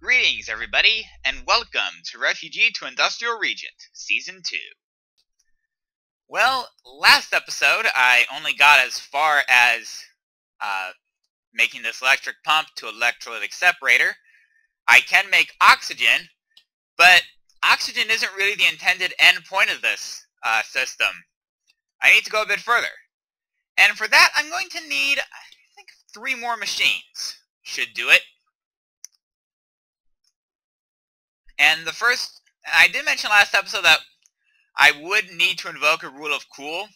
Greetings, everybody, and welcome to Refugee to Industrial Regent, Season 2. Well, last episode, I only got as far as making this electric pump to electrolytic separator. I can make oxygen, but oxygen isn't really the intended end point of this system. I need to go a bit further. And for that, I'm going to need, I think, 3 more machines. Should do it. And the first, I did mention last episode that I would need to invoke a rule of cool.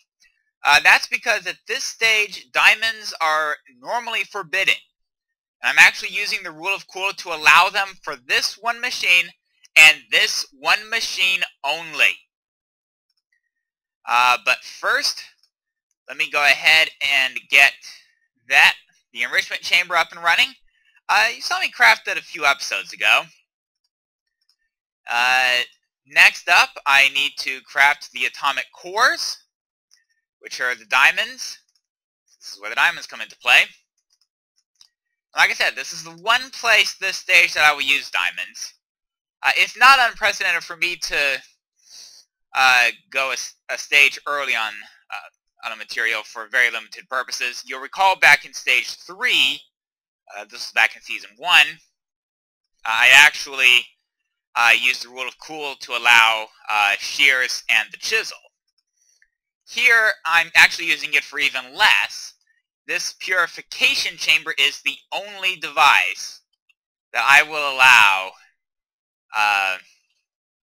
That's because at this stage, diamonds are normally forbidden. And I'm actually using the rule of cool to allow them for this one machine and this one machine only. But first, let me go ahead and get the enrichment chamber up and running. You saw me craft it a few episodes ago. Next up, I need to craft the atomic cores, which are the diamonds. This is where the diamonds come into play. Like I said, this is the one place this stage that I will use diamonds. It's not unprecedented for me to go a stage early on a material for very limited purposes. You'll recall back in stage 3, this was back in season 1, I actually used the rule of cool to allow shears and the chisel. Here, I'm actually using it for even less. This purification chamber is the only device that I will allow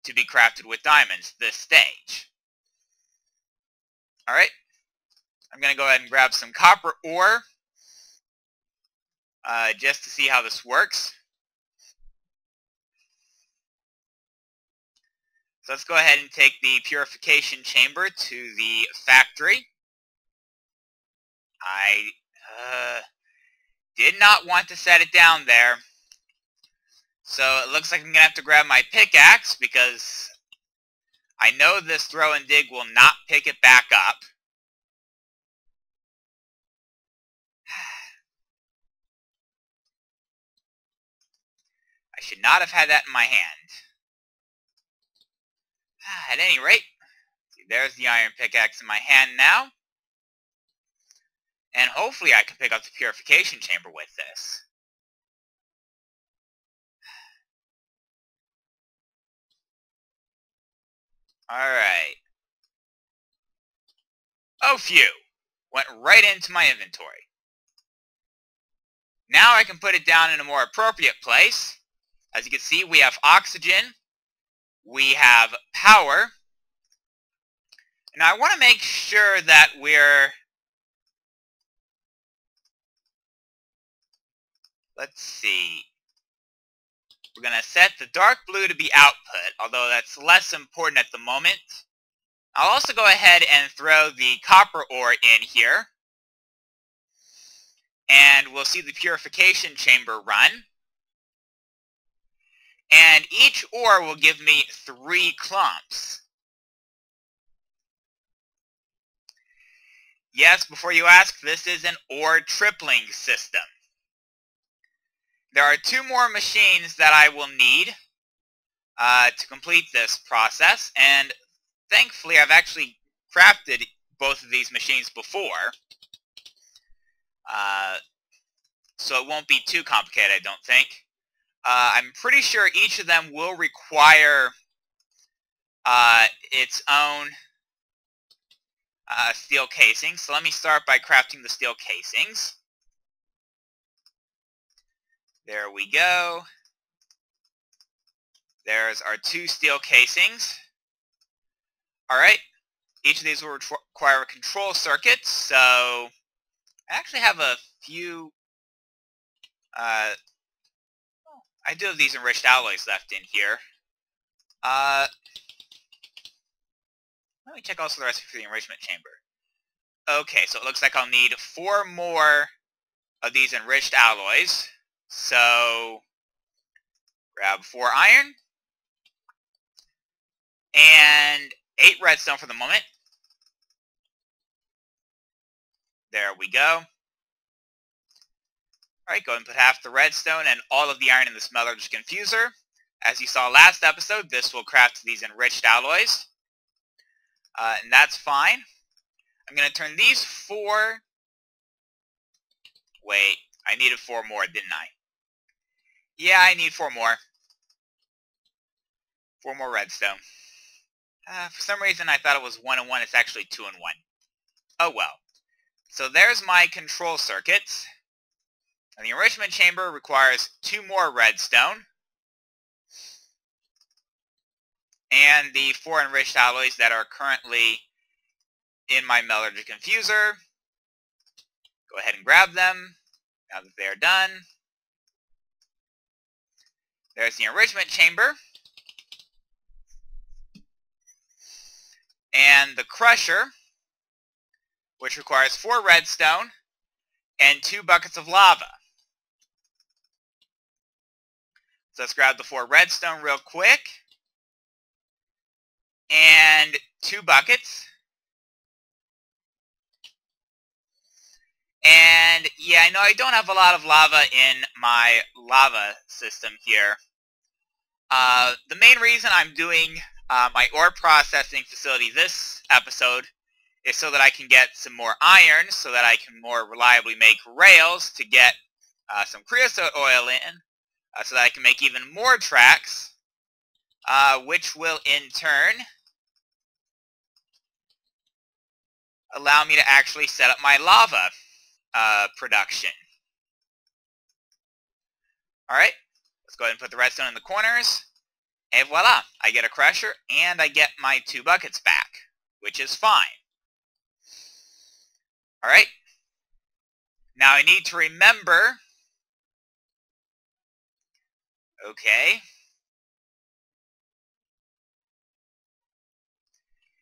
to be crafted with diamonds this stage. Alright, I'm going to go ahead and grab some copper ore just to see how this works. So let's go ahead and take the purification chamber to the factory. I did not want to set it down there. So it looks like I'm going to have to grab my pickaxe because I know this throw and dig will not pick it back up. I should not have had that in my hand. At any rate, see, there's the iron pickaxe in my hand now. And hopefully I can pick up the purification chamber with this. Alright. Oh, phew. Went right into my inventory. Now I can put it down in a more appropriate place. As you can see, we have oxygen. We have power. And I want to make sure that we're... Let's see. We're going to set the dark blue to be output, although that's less important at the moment. I'll also go ahead and throw the copper ore in here. And we'll see the purification chamber run. And each ore will give me 3 clumps. Yes, before you ask, this is an ore tripling system. There are 2 more machines that I will need to complete this process, and thankfully I've actually crafted both of these machines before, so it won't be too complicated, I don't think. I'm pretty sure each of them will require its own steel casing, so let me start by crafting the steel casings. There we go. There's our 2 steel casings. Alright, each of these will require a control circuit, so I actually have a few... I do have these enriched alloys left in here. Let me check also the recipe for the enrichment chamber. Okay, so it looks like I'll need 4 more of these enriched alloys. So, grab 4 iron, and 8 redstone for the moment. There we go. Alright, go ahead and put half the redstone and all of the iron in this metallurgic infuser. As you saw last episode, this will craft these enriched alloys. And that's fine. I'm going to turn these 4... Wait, I needed 4 more, didn't I? Yeah, I need 4 more. 4 more redstone. For some reason I thought it was 1 and 1, it's actually 2 and 1. Oh well. So there's my control circuits. And the enrichment chamber requires 2 more redstone. And the 4 enriched alloys that are currently in my metallurgic infuser. Go ahead and grab them now that they're done. There's the enrichment chamber. And the crusher, which requires 4 redstone and 2 buckets of lava. So let's grab the 4 redstone real quick. And 2 buckets. And yeah, I know I don't have a lot of lava in my lava system here. The main reason I'm doing my ore processing facility this episode is so that I can get some more iron, so that I can more reliably make rails to get some creosote oil in, so that I can make even more tracks, which will in turn allow me to actually set up my lava production. Alright, let's go ahead and put the redstone in the corners, and voila, I get a crusher, and I get my 2 buckets back, which is fine. Alright, now I need to remember, okay,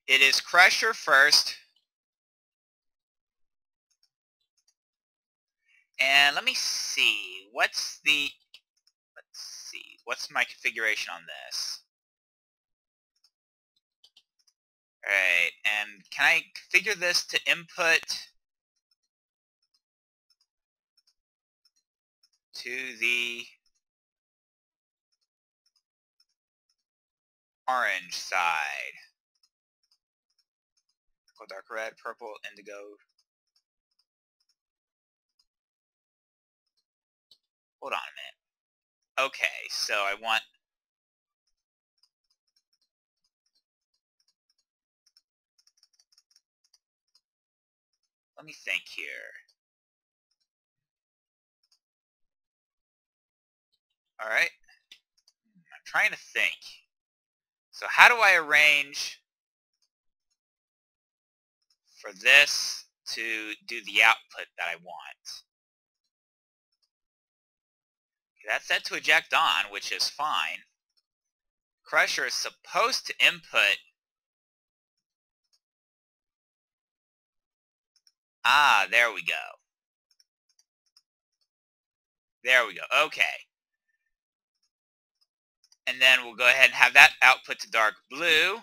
it is crusher first, and let me see, what's my configuration on this? Alright, and can I configure this to input to the orange side? Dark red, purple, indigo. Hold on a minute. Okay, so I want... Let me think here. Alright. I'm trying to think. So how do I arrange for this to do the output that I want? Okay, that's set to eject on, which is fine. Crusher is supposed to input... Ah, there we go. There we go. Okay. And then we'll go ahead and have that output to dark blue.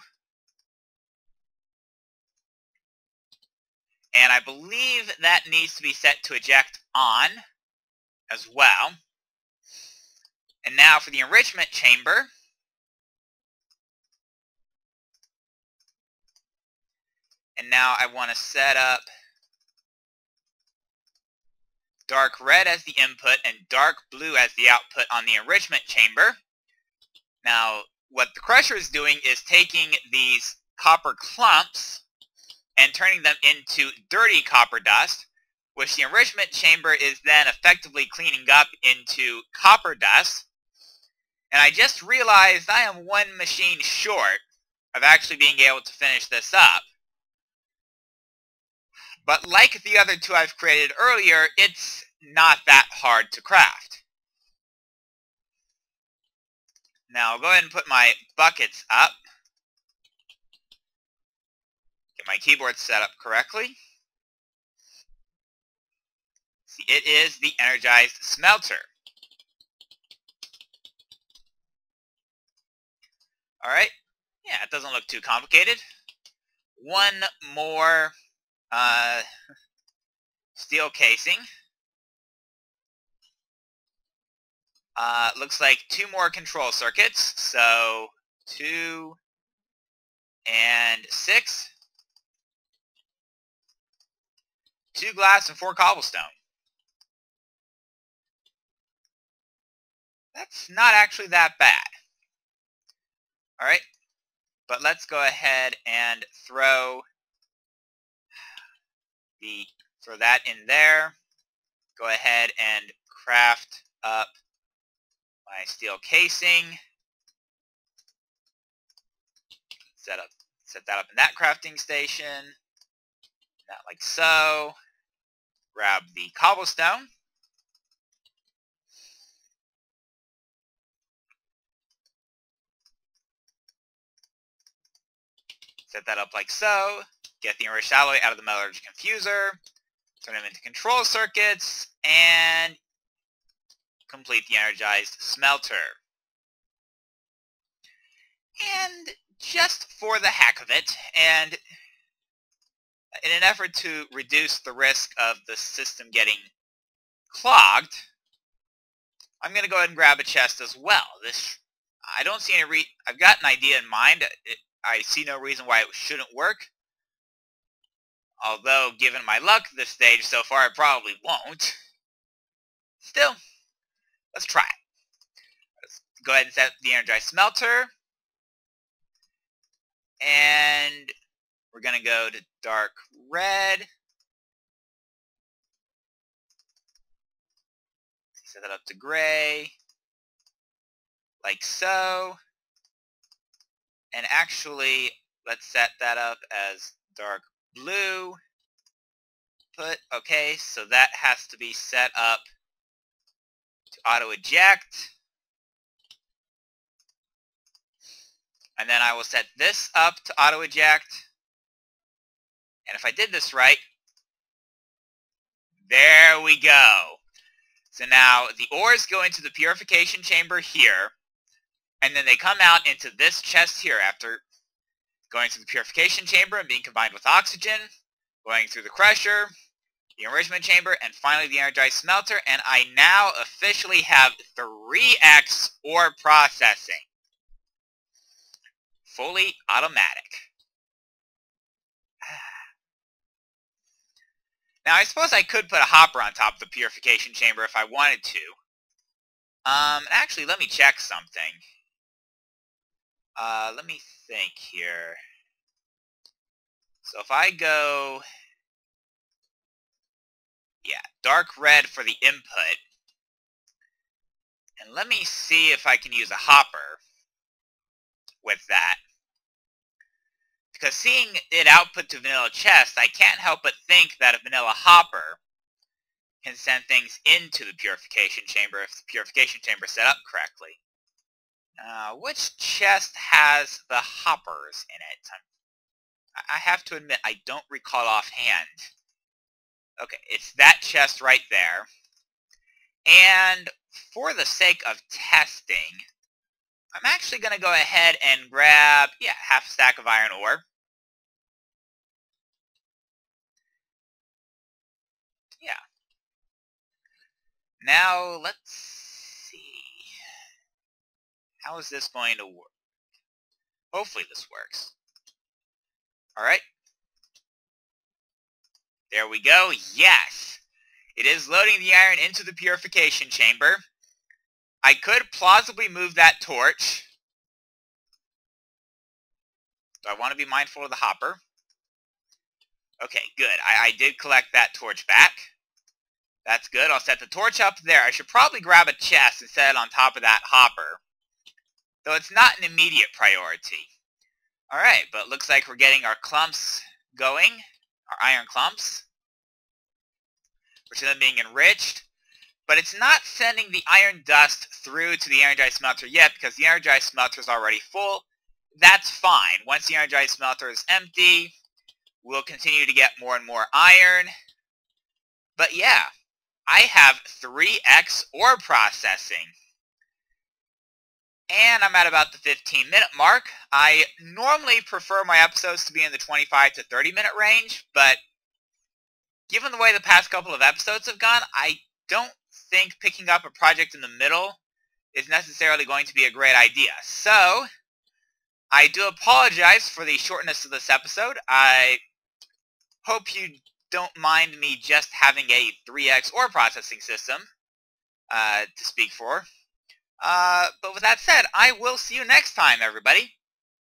And I believe that needs to be set to eject on as well. And now for the enrichment chamber. And now I want to set up dark red as the input and dark blue as the output on the enrichment chamber. Now, what the crusher is doing is taking these copper clumps and turning them into dirty copper dust, which the enrichment chamber is then effectively cleaning up into copper dust. And I just realized I am 1 machine short of actually being able to finish this up. But like the other 2 I've created earlier, it's not that hard to craft. Now I'll go ahead and put my buckets up. Get my keyboard set up correctly. See, it is the energized smelter. Alright. Yeah, it doesn't look too complicated. 1 more ... steel casing. Looks like 2 more control circuits. So 2 and 6. 2 glass and 4 cobblestone. That's not actually that bad. Alright, but let's go ahead and throw that in there. Go ahead and craft up my steel casing. Set that up in that crafting station. That like so. Grab the cobblestone. Set that up like so. Get the enriched alloy out of the metallurgy confuser. Turn them into control circuits. And complete the energized smelter. And just for the heck of it, and in an effort to reduce the risk of the system getting clogged, I'm going to go ahead and grab a chest as well. I don't see any I've got an idea in mind. I see no reason why it shouldn't work. Although, given my luck this stage so far, it probably won't. Still, let's try it. Let's go ahead and set the energized smelter. And we're going to go to dark red. Set that up to gray. Like so. And actually, let's set that up as dark blue. Okay, so that has to be set up to auto eject. And then I will set this up to auto eject. And if I did this right, there we go. So now the ores go into the purification chamber here, and then they come out into this chest here after going through the purification chamber and being combined with oxygen, going through the crusher, the enrichment chamber, and finally the energized smelter, and I now officially have 3x ore processing. Fully automatic. Now, I suppose I could put a hopper on top of the purification chamber if I wanted to. Actually, let me check something. Let me think here. So if I go, yeah, dark red for the input, and let me see if I can use a hopper with that. Because seeing it output to vanilla chest, I can't help but think that a vanilla hopper can send things into the purification chamber if the purification chamber is set up correctly. Which chest has the hoppers in it? I have to admit, I don't recall offhand. Okay, it's that chest right there. And for the sake of testing, I'm actually going to go ahead and grab, half a stack of iron ore. Yeah. Now, let's see. How is this going to work? Hopefully this works. Alright. There we go. Yes! It is loading the iron into the purification chamber. I could plausibly move that torch. Do I want to be mindful of the hopper? Okay, good. I did collect that torch back. That's good. I'll set the torch up there. I should probably grab a chest and set it on top of that hopper. Though it's not an immediate priority. Alright, but it looks like we're getting our clumps going. Our iron clumps. Which are then being enriched. But it's not sending the iron dust through to the energized smelter yet because the energized smelter is already full. That's fine. Once the energized smelter is empty, we'll continue to get more and more iron. But yeah, I have 3x ore processing. And I'm at about the 15-minute mark. I normally prefer my episodes to be in the 25 to 30-minute range, but given the way the past couple of episodes have gone, I don't think picking up a project in the middle is necessarily going to be a great idea. So, I do apologize for the shortness of this episode. I hope you don't mind me just having a 3x ore processing system to speak for. But with that said, I will see you next time, everybody.